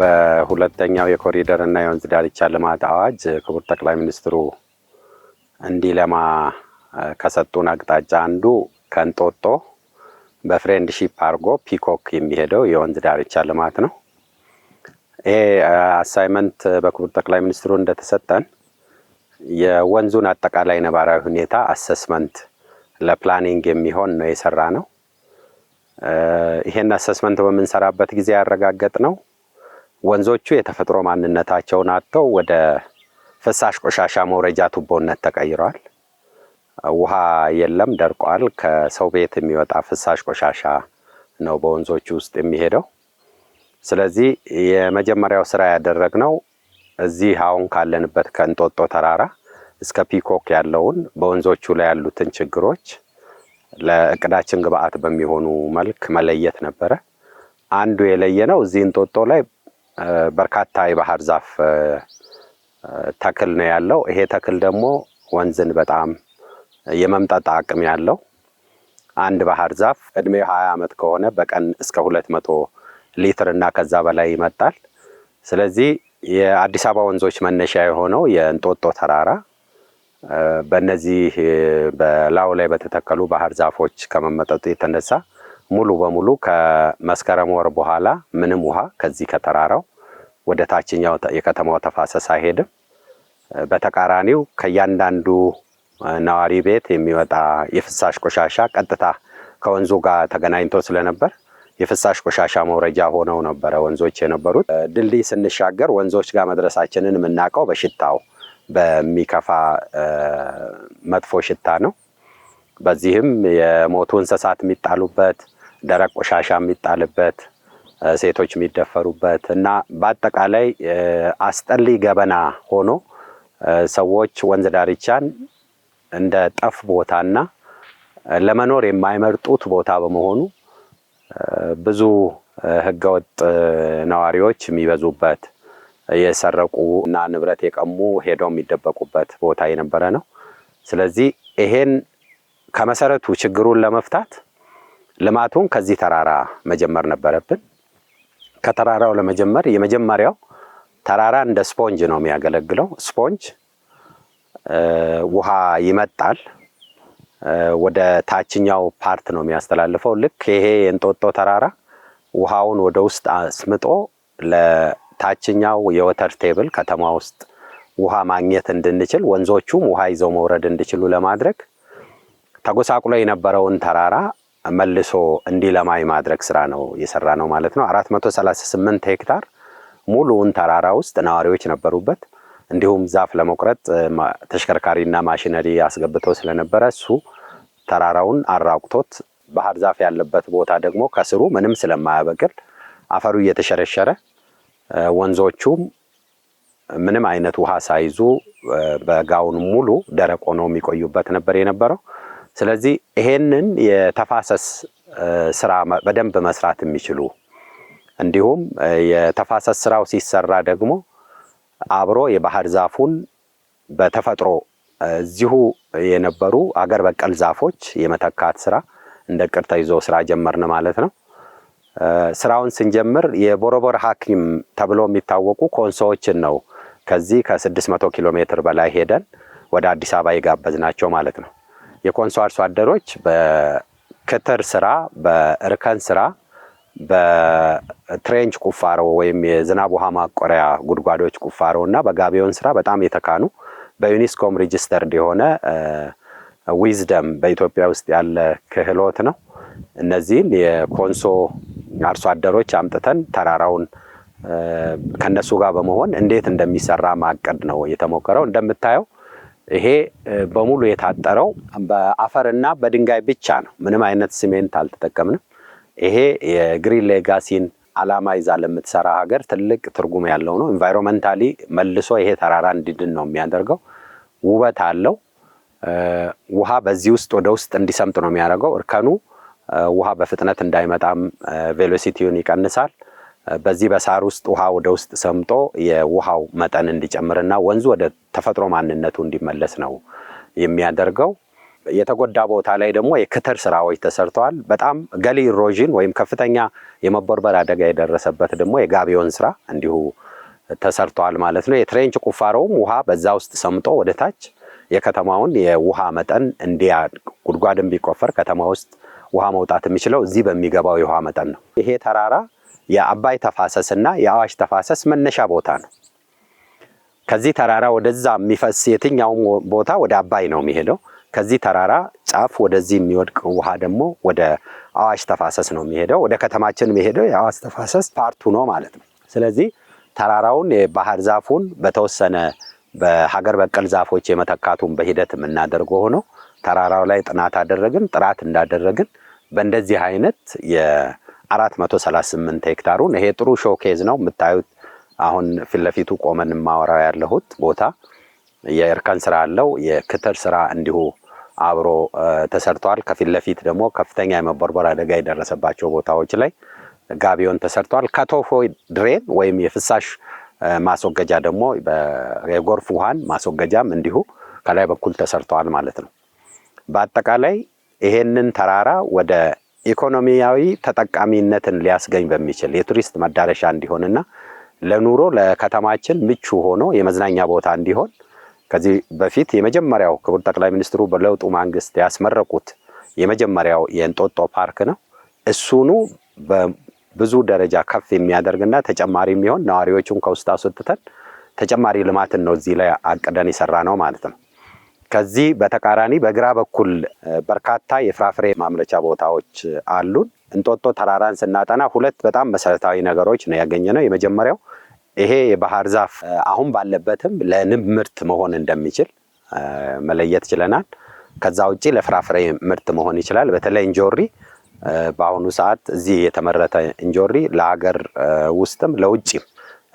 በሁለተኛው የኮሪደር እና የወንዝ ዳርቻ ልማት አዋጅ ክቡር ጠቅላይ ሚኒስትሩ እንዲለማ ከሰጡን አቅጣጫ አንዱ ከእንጦጦ በፍሬንድሺፕ አርጎ ፒኮክ የሚሄደው የወንዝ ዳርቻ ልማት ነው። ይሄ አሳይመንት በክቡር ጠቅላይ ሚኒስትሩ እንደተሰጠን የወንዙን አጠቃላይ ነባራዊ ሁኔታ አሰስመንት ለፕላኒንግ የሚሆን ነው የሰራ ነው። ይሄን አሰስመንት በምንሰራበት ጊዜ ያረጋገጥ ነው ወንዞቹ የተፈጥሮ ማንነታቸውን አጥተው ወደ ፍሳሽ ቆሻሻ መውረጃ ቱቦነት ተቀይረዋል። ውሃ የለም፣ ደርቋል። ከሰው ቤት የሚወጣ ፍሳሽ ቆሻሻ ነው በወንዞቹ ውስጥ የሚሄደው። ስለዚህ የመጀመሪያው ስራ ያደረግነው እዚህ አሁን ካለንበት ከእንጦጦ ተራራ እስከ ፒኮክ ያለውን በወንዞቹ ላይ ያሉትን ችግሮች ለእቅዳችን ግብአት በሚሆኑ መልክ መለየት ነበረ። አንዱ የለየነው እዚህ እንጦጦ ላይ በርካታ የባህር ዛፍ ተክል ነው ያለው። ይሄ ተክል ደግሞ ወንዝን በጣም የመምጠጥ አቅም ያለው አንድ ባህር ዛፍ እድሜው 20 ዓመት ከሆነ በቀን እስከ 200 ሊትር እና ከዛ በላይ ይመጣል። ስለዚህ የአዲስ አበባ ወንዞች መነሻ የሆነው የእንጦጦ ተራራ በእነዚህ በላዩ ላይ በተተከሉ ባህር ዛፎች ከመመጠጡ የተነሳ ሙሉ በሙሉ ከመስከረም ወር በኋላ ምንም ውሃ ከዚህ ከተራራው ወደ ታችኛው የከተማው ተፋሰስ አይሄድም። በተቃራኒው ከእያንዳንዱ ነዋሪ ቤት የሚወጣ የፍሳሽ ቆሻሻ ቀጥታ ከወንዙ ጋር ተገናኝቶ ስለነበር የፍሳሽ ቆሻሻ መውረጃ ሆነው ነበረ ወንዞች የነበሩት። ድልድይ ስንሻገር ወንዞች ጋር መድረሳችንን የምናውቀው በሽታው በሚከፋ መጥፎ ሽታ ነው። በዚህም የሞቱ እንስሳት የሚጣሉበት፣ ደረቅ ቆሻሻ የሚጣልበት፣ ሴቶች የሚደፈሩበት እና በአጠቃላይ አስጠሊ ገበና ሆኖ ሰዎች ወንዝ ዳርቻን እንደ ጠፍ ቦታና ለመኖር የማይመርጡት ቦታ በመሆኑ ብዙ ህገወጥ ነዋሪዎች የሚበዙበት፣ የሰረቁ እና ንብረት የቀሙ ሄደው የሚደበቁበት ቦታ የነበረ ነው። ስለዚህ ይሄን ከመሰረቱ ችግሩን ለመፍታት ልማቱን ከዚህ ተራራ መጀመር ነበረብን። ከተራራው ለመጀመር የመጀመሪያው ተራራ እንደ ስፖንጅ ነው የሚያገለግለው። ስፖንጅ ውሃ ይመጣል፣ ወደ ታችኛው ፓርት ነው የሚያስተላልፈው። ልክ ይሄ የእንጦጦ ተራራ ውሃውን ወደ ውስጥ አስምጦ ለታችኛው የወተር ቴብል ከተማ ውስጥ ውሃ ማግኘት እንድንችል፣ ወንዞቹም ውሃ ይዘው መውረድ እንዲችሉ ለማድረግ ተጎሳቁሎ የነበረውን ተራራ መልሶ እንዲለማ የማድረግ ስራ ነው የሰራ ነው ማለት ነው። 438 ሄክታር ሙሉውን ተራራ ውስጥ ነዋሪዎች ነበሩበት። እንዲሁም ዛፍ ለመቁረጥ ተሽከርካሪና ማሽነሪ አስገብተው ስለነበረ እሱ ተራራውን አራቁቶት፣ ባህር ዛፍ ያለበት ቦታ ደግሞ ከስሩ ምንም ስለማያበቅል አፈሩ እየተሸረሸረ ወንዞቹም ምንም አይነት ውሃ ሳይዙ በጋውን ሙሉ ደረቅ ሆነው የሚቆዩበት ነበር የነበረው። ስለዚህ ይሄንን የተፋሰስ ስራ በደንብ መስራት የሚችሉ እንዲሁም የተፋሰስ ስራው ሲሰራ ደግሞ አብሮ የባህር ዛፉን በተፈጥሮ እዚሁ የነበሩ አገር በቀል ዛፎች የመተካት ስራ እንደ እቅድ ተይዞ ስራ ጀመርን ማለት ነው። ስራውን ስንጀምር የቦረቦር ሐኪም ተብሎ የሚታወቁ ኮንሶዎችን ነው ከዚህ ከ600 ኪሎ ሜትር በላይ ሄደን ወደ አዲስ አበባ የጋበዝናቸው ማለት ነው። የኮንሶ አርሶ አደሮች በክትር ስራ፣ በእርከን ስራ፣ በትሬንች ቁፋሮ ወይም የዝናብ ውሃ ማቆሪያ ጉድጓዶች ቁፋሮ እና በጋቢዮን ስራ በጣም የተካኑ በዩኒስኮም ሬጂስተርድ የሆነ ዊዝደም በኢትዮጵያ ውስጥ ያለ ክህሎት ነው። እነዚህን የኮንሶ አርሶ አደሮች አምጥተን ተራራውን ከነሱ ጋር በመሆን እንዴት እንደሚሰራ ማቀድ ነው የተሞከረው። እንደምታየው ይሄ በሙሉ የታጠረው በአፈርና በድንጋይ ብቻ ነው። ምንም አይነት ሲሜንት አልተጠቀምንም። ይሄ የግሪን ሌጋሲን አላማ ይዛ ለምትሰራ ሀገር ትልቅ ትርጉም ያለው ነው። ኢንቫይሮንመንታሊ መልሶ ይሄ ተራራ እንዲድን ነው የሚያደርገው። ውበት አለው። ውሃ በዚህ ውስጥ ወደ ውስጥ እንዲሰምጥ ነው የሚያደርገው። እርከኑ ውሃ በፍጥነት እንዳይመጣም ቬሎሲቲውን ይቀንሳል። በዚህ በሳር ውስጥ ውሃ ወደ ውስጥ ሰምጦ የውሃው መጠን እንዲጨምርና ወንዙ ወደ ተፈጥሮ ማንነቱ እንዲመለስ ነው የሚያደርገው። የተጎዳ ቦታ ላይ ደግሞ የክትር ስራዎች ተሰርተዋል። በጣም ገሊ ኢሮዥን ወይም ከፍተኛ የመቦርበር አደጋ የደረሰበት ደግሞ የጋቢዮን ስራ እንዲሁ ተሰርተዋል ማለት ነው። የትሬንች ቁፋሮውም ውሃ በዛ ውስጥ ሰምጦ ወደ ታች የከተማውን የውሃ መጠን ጉድጓድም ቢቆፈር ከተማ ውስጥ ውሃ መውጣት የሚችለው እዚህ በሚገባው የውሃ መጠን ነው። ይሄ ተራራ የአባይ ተፋሰስና የአዋሽ ተፋሰስ መነሻ ቦታ ነው። ከዚህ ተራራ ወደዛ የሚፈስ የትኛውም ቦታ ወደ አባይ ነው የሚሄደው። ከዚህ ተራራ ጫፍ ወደዚህ የሚወድቅ ውሃ ደግሞ ወደ አዋሽ ተፋሰስ ነው የሚሄደው። ወደ ከተማችን የሚሄደው የአዋሽ ተፋሰስ ፓርቱ ነው ማለት ነው። ስለዚህ ተራራውን የባህር ዛፉን በተወሰነ በሀገር በቀል ዛፎች የመተካቱን በሂደት የምናደርገው ሆኖ ተራራው ላይ ጥናት አደረግን። ጥራት እንዳደረግን በእንደዚህ አይነት የ438 ሄክታሩን ይሄ ጥሩ ሾኬዝ ነው የምታዩት። አሁን ፊት ለፊቱ ቆመን ማወራው ያለሁት ቦታ የእርከን ስራ አለው። የክትር ስራ እንዲሁ አብሮ ተሰርቷል። ከፊት ለፊት ደግሞ ከፍተኛ የመቦርቦር አደጋ የደረሰባቸው ቦታዎች ላይ ጋቢዮን ተሰርቷል። ከቶፎ ድሬን ወይም የፍሳሽ ማስወገጃ ደግሞ የጎርፍ ውሃን ማስወገጃም እንዲሁ ከላይ በኩል ተሰርተዋል ማለት ነው። በአጠቃላይ ይሄንን ተራራ ወደ ኢኮኖሚያዊ ተጠቃሚነትን ሊያስገኝ በሚችል የቱሪስት መዳረሻ እንዲሆንና ለኑሮ ለከተማችን ምቹ ሆኖ የመዝናኛ ቦታ እንዲሆን ከዚህ በፊት የመጀመሪያው ክቡር ጠቅላይ ሚኒስትሩ በለውጡ ማግስት ያስመረቁት የመጀመሪያው የእንጦጦ ፓርክ ነው። እሱኑ በብዙ ደረጃ ከፍ የሚያደርግና ተጨማሪ የሚሆን ነዋሪዎቹን ከውስጥ አስወጥተን ተጨማሪ ልማትን ነው እዚህ ላይ አቅደን ይሰራ ነው ማለት ነው። ከዚህ በተቃራኒ በግራ በኩል በርካታ የፍራፍሬ ማምረቻ ቦታዎች አሉን። እንጦጦ ተራራን ስናጠና ሁለት በጣም መሰረታዊ ነገሮች ነው ያገኘነው። የመጀመሪያው ይሄ የባህር ዛፍ አሁን ባለበትም ለንብ ምርት መሆን እንደሚችል መለየት ችለናል። ከዛ ውጪ ለፍራፍሬ ምርት መሆን ይችላል። በተለይ እንጆሪ በአሁኑ ሰዓት እዚህ የተመረተ እንጆሪ ለሀገር ውስጥም ለውጭም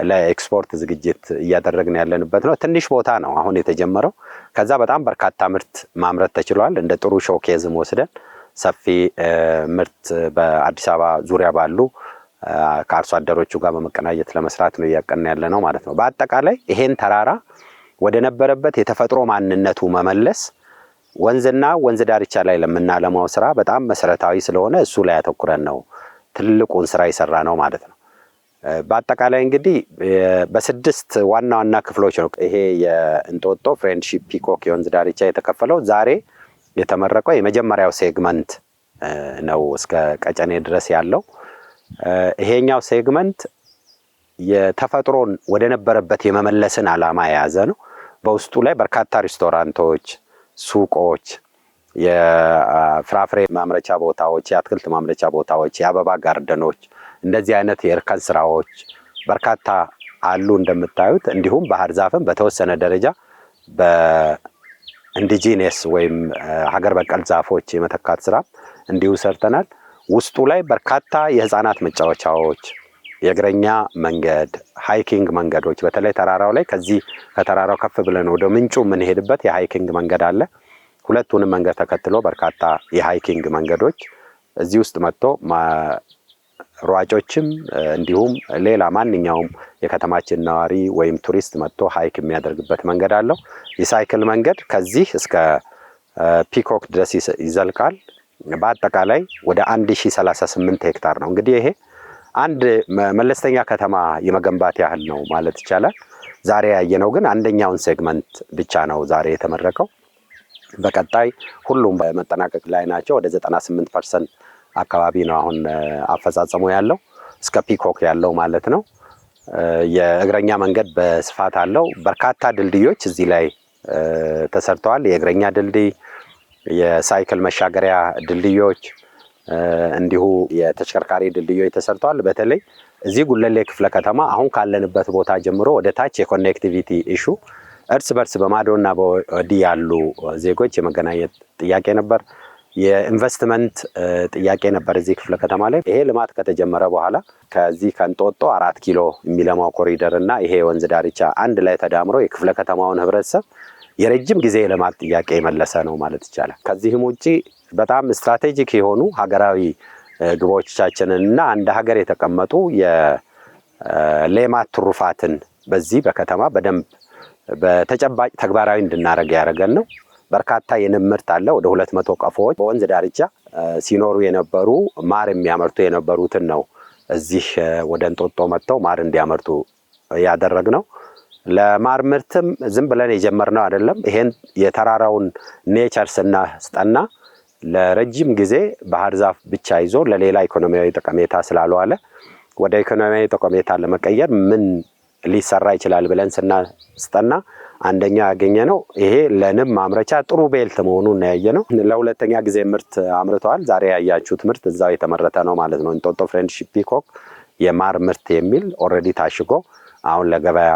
ለኤክስፖርት ዝግጅት እያደረግን ያለንበት ነው። ትንሽ ቦታ ነው አሁን የተጀመረው። ከዛ በጣም በርካታ ምርት ማምረት ተችሏል። እንደ ጥሩ ሾኬዝም ወስደን ሰፊ ምርት በአዲስ አበባ ዙሪያ ባሉ ከአርሶ አደሮቹ ጋር በመቀናጀት ለመስራት ነው እያቀናን ያለ ነው ማለት ነው። በአጠቃላይ ይሄን ተራራ ወደ ነበረበት የተፈጥሮ ማንነቱ መመለስ ወንዝና ወንዝ ዳርቻ ላይ ለምናለማው ስራ በጣም መሰረታዊ ስለሆነ እሱ ላይ ያተኩረን ነው ትልቁን ስራ ይሰራ ነው ማለት ነው። በአጠቃላይ እንግዲህ በስድስት ዋና ዋና ክፍሎች ነው ይሄ የእንጦጦ ፍሬንድሺፕ ፒኮክ የወንዝ ዳርቻ የተከፈለው። ዛሬ የተመረቀው የመጀመሪያው ሴግመንት ነው እስከ ቀጨኔ ድረስ ያለው። ይሄኛው ሴግመንት የተፈጥሮን ወደ ነበረበት የመመለስን ዓላማ የያዘ ነው። በውስጡ ላይ በርካታ ሬስቶራንቶች፣ ሱቆች፣ የፍራፍሬ ማምረቻ ቦታዎች፣ የአትክልት ማምረቻ ቦታዎች፣ የአበባ ጋርደኖች፣ እንደዚህ አይነት የእርከን ስራዎች በርካታ አሉ እንደምታዩት። እንዲሁም ባህር ዛፍን በተወሰነ ደረጃ በኢንዲጂነስ ወይም ሀገር በቀል ዛፎች የመተካት ስራ እንዲሁ ሰርተናል። ውስጡ ላይ በርካታ የህፃናት መጫወቻዎች፣ የእግረኛ መንገድ፣ ሃይኪንግ መንገዶች በተለይ ተራራው ላይ ከዚህ ከተራራው ከፍ ብለን ወደ ምንጩ የምንሄድበት የሃይኪንግ መንገድ አለ። ሁለቱንም መንገድ ተከትሎ በርካታ የሃይኪንግ መንገዶች እዚህ ውስጥ መጥቶ ሯጮችም እንዲሁም ሌላ ማንኛውም የከተማችን ነዋሪ ወይም ቱሪስት መጥቶ ሃይክ የሚያደርግበት መንገድ አለው። የሳይክል መንገድ ከዚህ እስከ ፒኮክ ድረስ ይዘልቃል። በአጠቃላይ ወደ 1038 ሄክታር ነው። እንግዲህ ይሄ አንድ መለስተኛ ከተማ የመገንባት ያህል ነው ማለት ይቻላል። ዛሬ ያየነው ግን አንደኛውን ሴግመንት ብቻ ነው ዛሬ የተመረቀው። በቀጣይ ሁሉም በመጠናቀቅ ላይ ናቸው። ወደ 98% አካባቢ ነው አሁን አፈጻጸሙ ያለው እስከ ፒኮክ ያለው ማለት ነው። የእግረኛ መንገድ በስፋት አለው። በርካታ ድልድዮች እዚህ ላይ ተሰርተዋል። የእግረኛ ድልድይ፣ የሳይክል መሻገሪያ ድልድዮች እንዲሁ የተሽከርካሪ ድልድዮች ተሰርተዋል። በተለይ እዚህ ጉለሌ ክፍለ ከተማ አሁን ካለንበት ቦታ ጀምሮ ወደ ታች የኮኔክቲቪቲ ኢሹ እርስ በርስ በማዶና በወዲህ ያሉ ዜጎች የመገናኘት ጥያቄ ነበር። የኢንቨስትመንት ጥያቄ ነበር እዚህ ክፍለ ከተማ ላይ። ይሄ ልማት ከተጀመረ በኋላ ከዚህ ከእንጦጦ 4 ኪሎ የሚለማው ኮሪደር እና ይሄ ወንዝ ዳርቻ አንድ ላይ ተዳምሮ የክፍለ ከተማውን ህብረተሰብ የረጅም ጊዜ የልማት ጥያቄ የመለሰ ነው ማለት ይቻላል። ከዚህም ውጪ በጣም ስትራቴጂክ የሆኑ ሀገራዊ ግቦቻችንን እና እንደ ሀገር የተቀመጡ የሌማት ትሩፋትን በዚህ በከተማ በደንብ በተጨባጭ ተግባራዊ እንድናደርግ ያደረገን ነው። በርካታ የንብ ምርት አለ። ወደ 200 ቀፎዎች በወንዝ ዳርቻ ሲኖሩ የነበሩ ማር የሚያመርቱ የነበሩትን ነው እዚህ ወደ እንጦጦ መጥተው ማር እንዲያመርቱ ያደረግነው። ለማር ምርትም ዝም ብለን የጀመርነው አይደለም። ይሄን የተራራውን ኔቸር ስናስጠና ለረጅም ጊዜ ባህር ዛፍ ብቻ ይዞ ለሌላ ኢኮኖሚያዊ ጠቀሜታ ስላልዋለ ወደ ኢኮኖሚያዊ ጠቀሜታ ለመቀየር ምን ሊሰራ ይችላል ብለን ስናስጠና አንደኛ ያገኘነው ይሄ ለንብ ማምረቻ ጥሩ ቤልት መሆኑን ያየነው። ለሁለተኛ ጊዜ ምርት አምርተዋል። ዛሬ ያያችሁት ምርት እዛው የተመረተ ነው ማለት ነው። እንጦጦ ፍሬንድሺፕ ፒኮክ የማር ምርት የሚል ኦልሬዲ ታሽጎ አሁን ለገበያ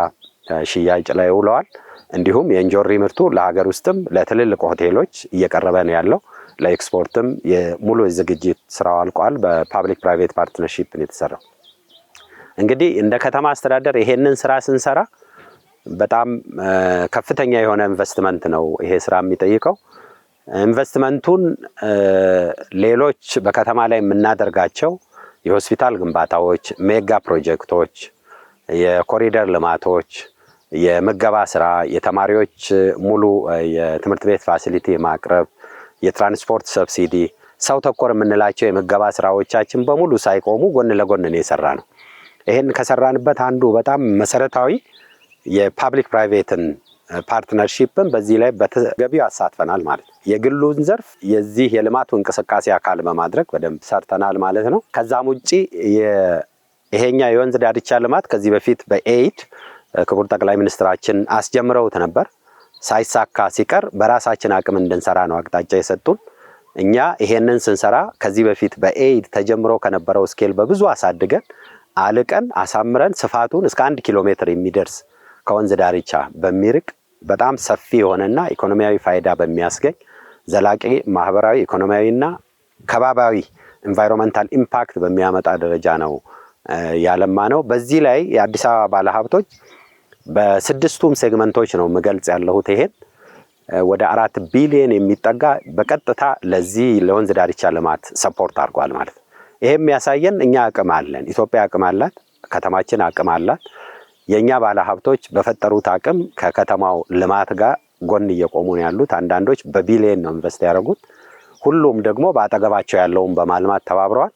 ሽያጭ ላይ ውለዋል። እንዲሁም የእንጆሪ ምርቱ ለሀገር ውስጥም ለትልልቅ ሆቴሎች እየቀረበ ነው ያለው። ለኤክስፖርትም የሙሉ ዝግጅት ስራው አልቋል። በፓብሊክ ፕራይቬት ፓርትነርሺፕ ነው የተሰራው። እንግዲህ እንደ ከተማ አስተዳደር ይሄንን ስራ ስንሰራ በጣም ከፍተኛ የሆነ ኢንቨስትመንት ነው ይሄ ስራ የሚጠይቀው። ኢንቨስትመንቱን ሌሎች በከተማ ላይ የምናደርጋቸው የሆስፒታል ግንባታዎች፣ ሜጋ ፕሮጀክቶች፣ የኮሪደር ልማቶች፣ የምገባ ስራ፣ የተማሪዎች ሙሉ የትምህርት ቤት ፋሲሊቲ ማቅረብ፣ የትራንስፖርት ሰብሲዲ፣ ሰው ተኮር የምንላቸው የምገባ ስራዎቻችን በሙሉ ሳይቆሙ ጎን ለጎን ነው የሰራ ነው። ይሄን ከሰራንበት አንዱ በጣም መሰረታዊ የፓብሊክ ፕራይቬትን ፓርትነርሺፕን በዚህ ላይ በተገቢው አሳትፈናል ማለት ነው። የግሉን ዘርፍ የዚህ የልማቱ እንቅስቃሴ አካል በማድረግ በደንብ ሰርተናል ማለት ነው። ከዛም ውጪ ይሄኛ የወንዝ ዳርቻ ልማት ከዚህ በፊት በኤይድ ክቡር ጠቅላይ ሚኒስትራችን አስጀምረውት ነበር። ሳይሳካ ሲቀር በራሳችን አቅም እንድንሰራ ነው አቅጣጫ የሰጡን። እኛ ይሄንን ስንሰራ ከዚህ በፊት በኤይድ ተጀምሮ ከነበረው ስኬል በብዙ አሳድገን አልቀን አሳምረን ስፋቱን እስከ 1 ኪሎ ሜትር የሚደርስ ከወንዝ ዳርቻ በሚርቅ በጣም ሰፊ የሆነና ኢኮኖሚያዊ ፋይዳ በሚያስገኝ ዘላቂ ማህበራዊ ኢኮኖሚያዊና ከባቢያዊ ኢንቫይሮንመንታል ኢምፓክት በሚያመጣ ደረጃ ነው ያለማ ነው። በዚህ ላይ የአዲስ አበባ ባለሀብቶች በስድስቱም ሴግመንቶች ነው መገልጽ ያለሁት። ይሄን ወደ 4 ቢሊዮን የሚጠጋ በቀጥታ ለዚህ ለወንዝ ዳርቻ ልማት ሰፖርት አድርጓል ማለት ነው። ይሄ የሚያሳየን እኛ አቅም አለን፣ ኢትዮጵያ አቅም አላት፣ ከተማችን አቅም አላት። የኛ ባለሀብቶች በፈጠሩት አቅም ከከተማው ልማት ጋር ጎን እየቆሙ ነው ያሉት። አንዳንዶች በቢሊዮን ነው ኢንቨስት ያደረጉት። ሁሉም ደግሞ በአጠገባቸው ያለውን በማልማት ተባብረዋል።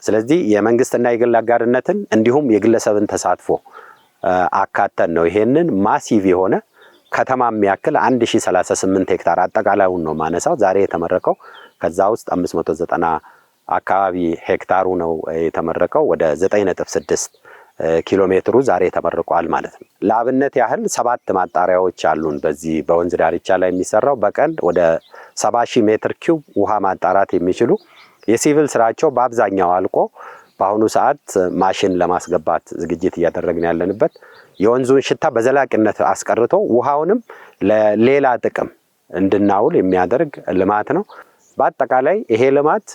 ስለዚህ የመንግስትና የግል አጋርነትን እንዲሁም የግለሰብን ተሳትፎ አካተን ነው ይሄንን ማሲቭ የሆነ ከተማ የሚያክል 1038 ሄክታር አጠቃላዩን ነው ማነሳው ዛሬ የተመረቀው። ከዛ ውስጥ 590 አካባቢ ሄክታሩ ነው የተመረቀው። ወደ 9.6 ኪሎ ሜትሩ ዛሬ ተመርቋል ማለት ነው። ለአብነት ያህል 7 ማጣሪያዎች አሉን በዚህ በወንዝ ዳርቻ ላይ የሚሰራው በቀን ወደ 70,000 ሜትር ኪዩብ ውሃ ማጣራት የሚችሉ የሲቪል ስራቸው በአብዛኛው አልቆ በአሁኑ ሰዓት ማሽን ለማስገባት ዝግጅት እያደረግን ያለንበት የወንዙን ሽታ በዘላቂነት አስቀርቶ ውሃውንም ለሌላ ጥቅም እንድናውል የሚያደርግ ልማት ነው። በአጠቃላይ ይሄ ልማት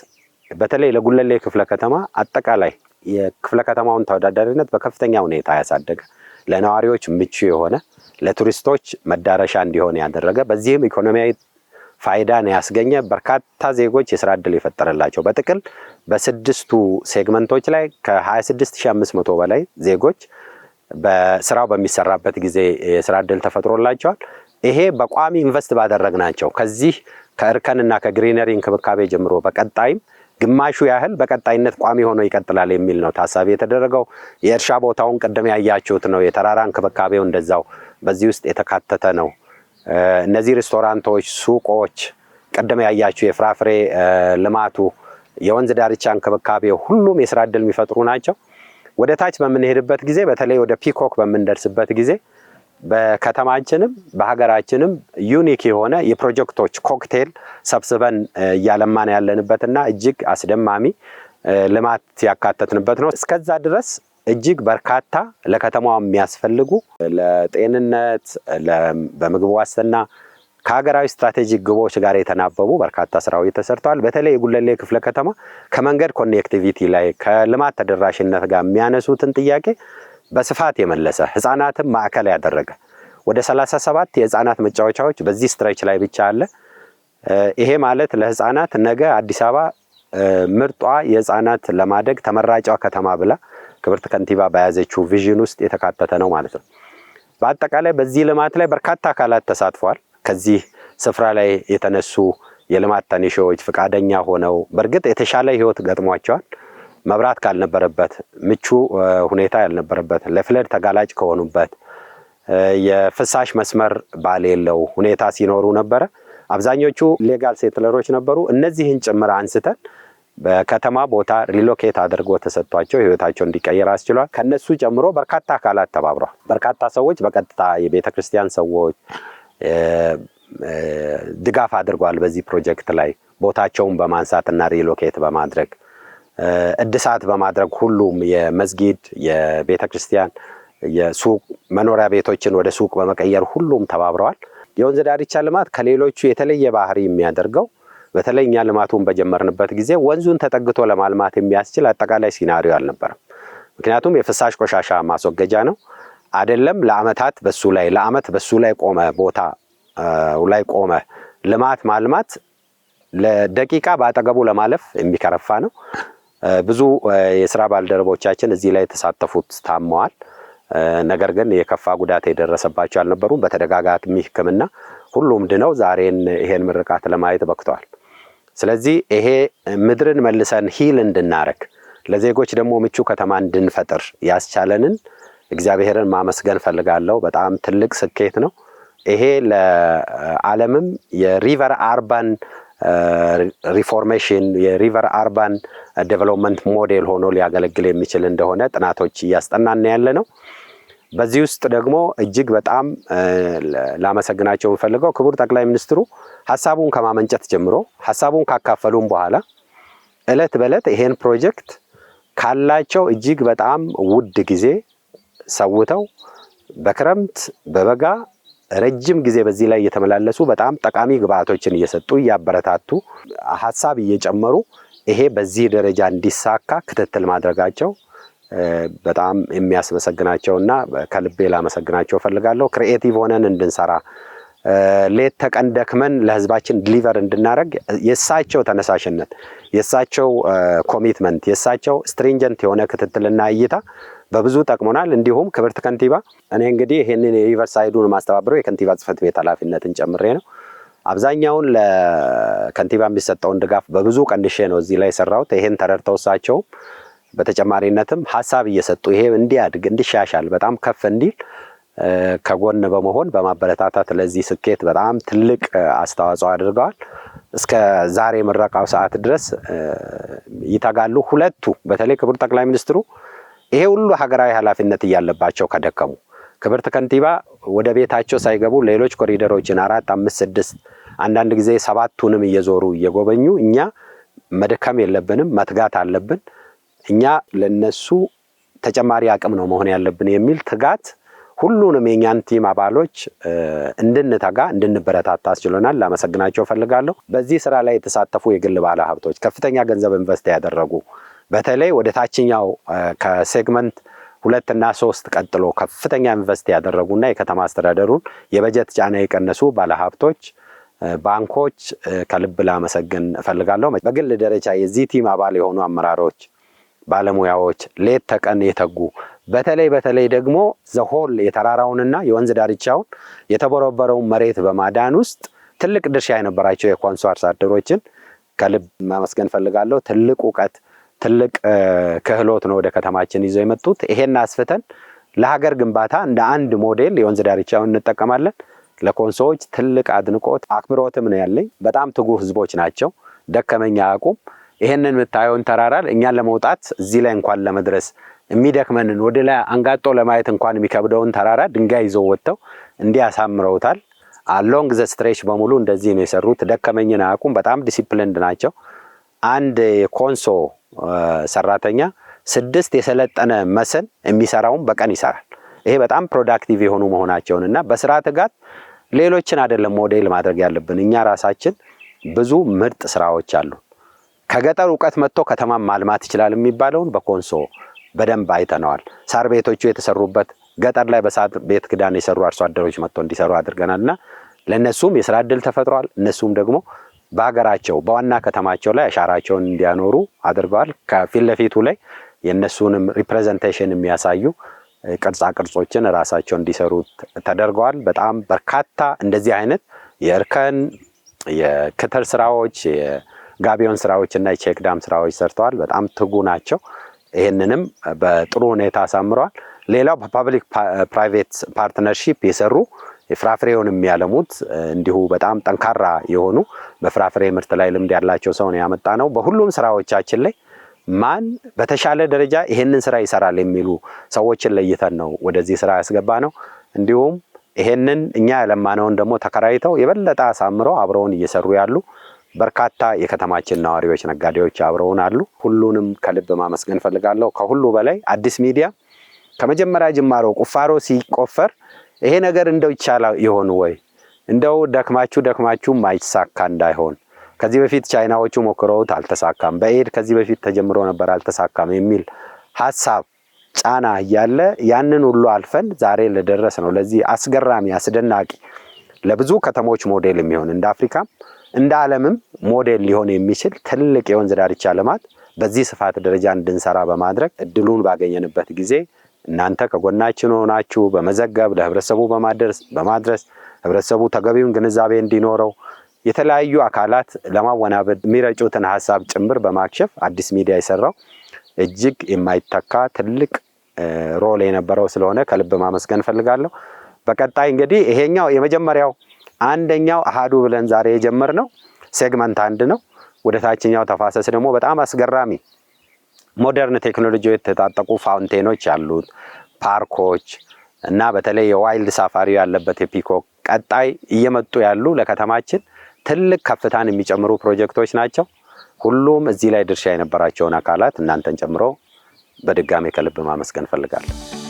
በተለይ ለጉለሌ ክፍለ ከተማ አጠቃላይ የክፍለ ከተማውን ተወዳዳሪነት በከፍተኛ ሁኔታ ያሳደገ፣ ለነዋሪዎች ምቹ የሆነ፣ ለቱሪስቶች መዳረሻ እንዲሆን ያደረገ፣ በዚህም ኢኮኖሚያዊ ፋይዳን ያስገኘ፣ በርካታ ዜጎች የስራ ዕድል የፈጠረላቸው፣ በጥቅል በስድስቱ ሴግመንቶች ላይ ከ26500 በላይ ዜጎች በስራው በሚሰራበት ጊዜ የስራ ዕድል ተፈጥሮላቸዋል። ይሄ በቋሚ ኢንቨስት ባደረግናቸው ከዚህ ከእርከንና ከግሪነሪ እንክብካቤ ጀምሮ በቀጣይም ግማሹ ያህል በቀጣይነት ቋሚ ሆኖ ይቀጥላል የሚል ነው ታሳቢ የተደረገው። የእርሻ ቦታውን ቀደም ያያችሁት ነው። የተራራ እንክብካቤው እንደዛው በዚህ ውስጥ የተካተተ ነው። እነዚህ ሬስቶራንቶች፣ ሱቆች፣ ቀደም ያያችሁ የፍራፍሬ ልማቱ፣ የወንዝ ዳርቻ እንክብካቤው ሁሉም የስራ ዕድል የሚፈጥሩ ናቸው። ወደ ታች በምንሄድበት ጊዜ በተለይ ወደ ፒኮክ በምንደርስበት ጊዜ በከተማችንም በሀገራችንም ዩኒክ የሆነ የፕሮጀክቶች ኮክቴል ሰብስበን እያለማን ያለንበትና እጅግ አስደማሚ ልማት ያካተትንበት ነው። እስከዛ ድረስ እጅግ በርካታ ለከተማዋ የሚያስፈልጉ ለጤንነት፣ በምግብ ዋስትና ከሀገራዊ ስትራቴጂክ ግቦች ጋር የተናበቡ በርካታ ስራዎች ተሰርተዋል። በተለይ የጉለሌ ክፍለ ከተማ ከመንገድ ኮኔክቲቪቲ ላይ ከልማት ተደራሽነት ጋር የሚያነሱትን ጥያቄ በስፋት የመለሰ ህፃናትን ማዕከል ያደረገ ወደ 37 የህፃናት መጫወቻዎች በዚህ ስትሬች ላይ ብቻ አለ። ይሄ ማለት ለህፃናት ነገ አዲስ አበባ ምርጧ የህፃናት ለማደግ ተመራጯ ከተማ ብላ ክብርት ከንቲባ በያዘችው ቪዥን ውስጥ የተካተተ ነው ማለት ነው። በአጠቃላይ በዚህ ልማት ላይ በርካታ አካላት ተሳትፈዋል። ከዚህ ስፍራ ላይ የተነሱ የልማት ተነሺዎች ፍቃደኛ ሆነው በእርግጥ የተሻለ ህይወት ገጥሟቸዋል። መብራት ካልነበረበት፣ ምቹ ሁኔታ ያልነበረበት፣ ለፍለድ ተጋላጭ ከሆኑበት፣ የፍሳሽ መስመር ባሌለው ሁኔታ ሲኖሩ ነበረ። አብዛኞቹ ሌጋል ሴትለሮች ነበሩ። እነዚህን ጭምር አንስተን በከተማ ቦታ ሪሎኬት አድርጎ ተሰጥቷቸው ህይወታቸው እንዲቀየር አስችሏል። ከነሱ ጨምሮ በርካታ አካላት ተባብረዋል። በርካታ ሰዎች በቀጥታ የቤተክርስቲያን ሰዎች ድጋፍ አድርጓል። በዚህ ፕሮጀክት ላይ ቦታቸውን በማንሳትና ሪሎኬት በማድረግ እድሳት በማድረግ ሁሉም የመስጊድ፣ የቤተክርስቲያን፣ የሱቅ መኖሪያ ቤቶችን ወደ ሱቅ በመቀየር ሁሉም ተባብረዋል። የወንዝ ዳርቻ ልማት ከሌሎቹ የተለየ ባህሪ የሚያደርገው በተለይ እኛ ልማቱን በጀመርንበት ጊዜ ወንዙን ተጠግቶ ለማልማት የሚያስችል አጠቃላይ ሲናሪዮ አልነበረም። ምክንያቱም የፍሳሽ ቆሻሻ ማስወገጃ ነው አይደለም። ለአመት በሱ ላይ ቆመ ቦታ ላይ ቆመ ልማት ማልማት ለደቂቃ በአጠገቡ ለማለፍ የሚከረፋ ነው። ብዙ የስራ ባልደረቦቻችን እዚህ ላይ ተሳተፉት ታመዋል። ነገር ግን የከፋ ጉዳት የደረሰባቸው አልነበሩም። በተደጋጋሚ ሕክምና ሁሉም ድነው ዛሬን ይሄን ምርቃት ለማየት በቅተዋል። ስለዚህ ይሄ ምድርን መልሰን ሂል እንድናረግ ለዜጎች ደግሞ ምቹ ከተማ እንድንፈጥር ያስቻለንን እግዚአብሔርን ማመስገን ፈልጋለሁ። በጣም ትልቅ ስኬት ነው። ይሄ ለዓለምም የሪቨር አርባን ሪፎርሜሽን የሪቨር አርባን ዴቨሎፕመንት ሞዴል ሆኖ ሊያገለግል የሚችል እንደሆነ ጥናቶች እያስጠናን ያለ ነው። በዚህ ውስጥ ደግሞ እጅግ በጣም ላመሰግናቸው የምፈልገው ክቡር ጠቅላይ ሚኒስትሩ ሐሳቡን ከማመንጨት ጀምሮ ሐሳቡን ካካፈሉን በኋላ እለት በእለት ይሄን ፕሮጀክት ካላቸው እጅግ በጣም ውድ ጊዜ ሰውተው በክረምት በበጋ ረጅም ጊዜ በዚህ ላይ እየተመላለሱ በጣም ጠቃሚ ግብአቶችን እየሰጡ እያበረታቱ ሐሳብ እየጨመሩ ይሄ በዚህ ደረጃ እንዲሳካ ክትትል ማድረጋቸው በጣም የሚያስመሰግናቸውና ከልቤ ላመሰግናቸው ፈልጋለሁ። ክሪኤቲቭ ሆነን እንድንሰራ ሌት ተቀን ደክመን ለህዝባችን ዲሊቨር እንድናረግ የሳቸው ተነሳሽነት፣ የሳቸው ኮሚትመንት፣ የሳቸው ስትሪንጀንት የሆነ ክትትልና እይታ በብዙ ጠቅሞናል። እንዲሁም ክብርት ከንቲባ እኔ እንግዲህ ይሄንን የሪቨርሳይዱን ማስተባበረው የከንቲባ ጽሕፈት ቤት ኃላፊነትን ጨምሬ ነው። አብዛኛውን ለከንቲባ የሚሰጠውን ድጋፍ በብዙ ቀንሼ ነው እዚህ ላይ ሰራሁት። ይሄን ተረድተው እሳቸው በተጨማሪነትም ሐሳብ እየሰጡ ይሄ እንዲያድግ እንዲሻሻል በጣም ከፍ እንዲል ከጎን በመሆን በማበረታታት ለዚህ ስኬት በጣም ትልቅ አስተዋጽኦ አድርገዋል። እስከ ዛሬ ምረቃው ሰዓት ድረስ ይተጋሉ። ሁለቱ በተለይ ክቡር ጠቅላይ ሚኒስትሩ ይሄ ሁሉ ሀገራዊ ኃላፊነት እያለባቸው ከደከሙ ክብርት ከንቲባ ወደ ቤታቸው ሳይገቡ ሌሎች ኮሪደሮችን 4፣ 5፣ 6 አንዳንድ ጊዜ 7ቱንም እየዞሩ እየጎበኙ እኛ መድከም የለብንም መትጋት አለብን፣ እኛ ለነሱ ተጨማሪ አቅም ነው መሆን ያለብን የሚል ትጋት ሁሉንም የኛን ቲም አባሎች እንድንተጋ እንድንበረታታ አስችሎናል። ላመሰግናቸው ፈልጋለሁ። በዚህ ስራ ላይ የተሳተፉ የግል ባለሀብቶች ከፍተኛ ገንዘብ ኢንቨስት ያደረጉ በተለይ ወደ ታችኛው ከሴግመንት 2 እና 3 ቀጥሎ ከፍተኛ ኢንቨስት ያደረጉና የከተማ አስተዳደሩን የበጀት ጫና የቀነሱ ባለሀብቶች፣ ባንኮች ከልብ ላመሰግን እፈልጋለሁ። በግል ደረጃ የዚህ ቲም አባል የሆኑ አመራሮች፣ ባለሙያዎች ሌት ተቀን የተጉ በተለይ ደግሞ ዘሆል የተራራውንና የወንዝ ዳርቻውን የተቦረበረውን መሬት በማዳን ውስጥ ትልቅ ድርሻ የነበራቸው የኮንሶ አርሶ አደሮችን ከልብ ማመስገን ፈልጋለሁ። ትልቅ እውቀት ትልቅ ክህሎት ነው ወደ ከተማችን ይዘው የመጡት። ይሄን አስፍተን ለሀገር ግንባታ እንደ አንድ ሞዴል የወንዝ ዳርቻውን እንጠቀማለን። ለኮንሶዎች ትልቅ አድንቆት አክብሮትም ነው ያለኝ። በጣም ትጉህ ህዝቦች ናቸው። ደከመኛ አቁም ይሄንን የምታየውን ተራራ እኛን ለመውጣት እዚህ ላይ እንኳን ለመድረስ የሚደክመንን ወደ ላይ አንጋጦ ለማየት እንኳን የሚከብደውን ተራራ ድንጋይ ይዘው ወጥተው እንዲያሳምረውታል። አሎንግ ዘ ስትሬች በሙሉ እንደዚህ ነው የሰሩት። ደከመኝን አቁም። በጣም ዲሲፕሊንድ ናቸው። አንድ የኮንሶ ሰራተኛ 6 የሰለጠነ መስን የሚሰራውን በቀን ይሰራል። ይሄ በጣም ፕሮዳክቲቭ የሆኑ መሆናቸውንና በስራ ትጋት ሌሎችን አይደለም ሞዴል ማድረግ ያለብን እኛ ራሳችን ብዙ ምርጥ ስራዎች አሉ። ከገጠር እውቀት መጥቶ ከተማን ማልማት ይችላል የሚባለውን በኮንሶ በደንብ አይተነዋል። ሳር ቤቶቹ የተሰሩበት ገጠር ላይ በሳር ቤት ክዳን የሰሩ አርሶ አደሮች መጥቶ እንዲሰሩ አድርገናልና ለነሱም የስራ እድል ተፈጥሯል። እነሱም ደግሞ በሀገራቸው በዋና ከተማቸው ላይ አሻራቸውን እንዲያኖሩ አድርገዋል። ከፊት ለፊቱ ላይ የነሱንም ሪፕሬዘንቴሽን የሚያሳዩ ቅርጻ ቅርጾችን ራሳቸው እንዲሰሩ ተደርገዋል። በጣም በርካታ እንደዚህ አይነት የእርከን የክትር ስራዎች፣ የጋቢዮን ስራዎች እና የቼክ ዳም ስራዎች ሰርተዋል። በጣም ትጉ ናቸው። ይህንንም በጥሩ ሁኔታ አሳምረዋል። ሌላው በፓብሊክ ፕራይቬት ፓርትነርሺፕ የሰሩ የፍራፍሬውን የሚያለሙት እንዲሁ በጣም ጠንካራ የሆኑ በፍራፍሬ ምርት ላይ ልምድ ያላቸው ሰው ነው ያመጣ ነው። በሁሉም ስራዎቻችን ላይ ማን በተሻለ ደረጃ ይሄንን ስራ ይሰራል የሚሉ ሰዎችን ለይተን ነው ወደዚህ ስራ ያስገባ ነው። እንዲሁም ይሄንን እኛ ያለማነውን ደግሞ ተከራይተው የበለጠ አሳምረው አብረውን እየሰሩ ያሉ በርካታ የከተማችን ነዋሪዎች፣ ነጋዴዎች አብረውን አሉ። ሁሉንም ከልብ ማመስገን ፈልጋለሁ። ከሁሉ በላይ አዲስ ሚዲያ ከመጀመሪያ ጅማሮ ቁፋሮ ሲቆፈር ይሄ ነገር እንደው ይቻላል ይሆን ወይ እንደው ደክማችሁ ማይሳካ እንዳይሆን ከዚህ በፊት ቻይናዎቹ ሞክረውት አልተሳካም፣ በኤድ ከዚህ በፊት ተጀምሮ ነበር አልተሳካም የሚል ሐሳብ ጫና እያለ ያንን ሁሉ አልፈን ዛሬ ለደረስ ነው ለዚህ አስገራሚ አስደናቂ ለብዙ ከተሞች ሞዴል የሚሆን እንደ አፍሪካም እንደ ዓለምም ሞዴል ሊሆን የሚችል ትልቅ የወንዝ ዳርቻ ልማት በዚህ ስፋት ደረጃ እንድንሰራ በማድረግ እድሉን ባገኘንበት ጊዜ እናንተ ከጎናችን ሆናችሁ በመዘገብ ለህብረተሰቡ በማድረስ ህብረተሰቡ ተገቢውን ግንዛቤ እንዲኖረው የተለያዩ አካላት ለማወናበድ የሚረጩትን ሐሳብ ጭምር በማክሸፍ አዲስ ሚዲያ የሰራው እጅግ የማይተካ ትልቅ ሮል የነበረው ስለሆነ ከልብ ማመስገን ፈልጋለሁ። በቀጣይ እንግዲህ ይሄኛው የመጀመሪያው አንደኛው አሃዱ ብለን ዛሬ የጀመርነው ሴግመንት 1 ነው። ወደ ታችኛው ተፋሰስ ደግሞ በጣም አስገራሚ ሞደርን ቴክኖሎጂ የተጣጠቁ ፋውንቴኖች ያሉት ፓርኮች እና በተለይ የዋይልድ ሳፋሪ ያለበት የፒኮክ ቀጣይ እየመጡ ያሉ ለከተማችን ትልቅ ከፍታን የሚጨምሩ ፕሮጀክቶች ናቸው። ሁሉም እዚህ ላይ ድርሻ የነበራቸውን አካላት እናንተን ጨምሮ በድጋሚ ከልብ ማመስገን ፈልጋለሁ።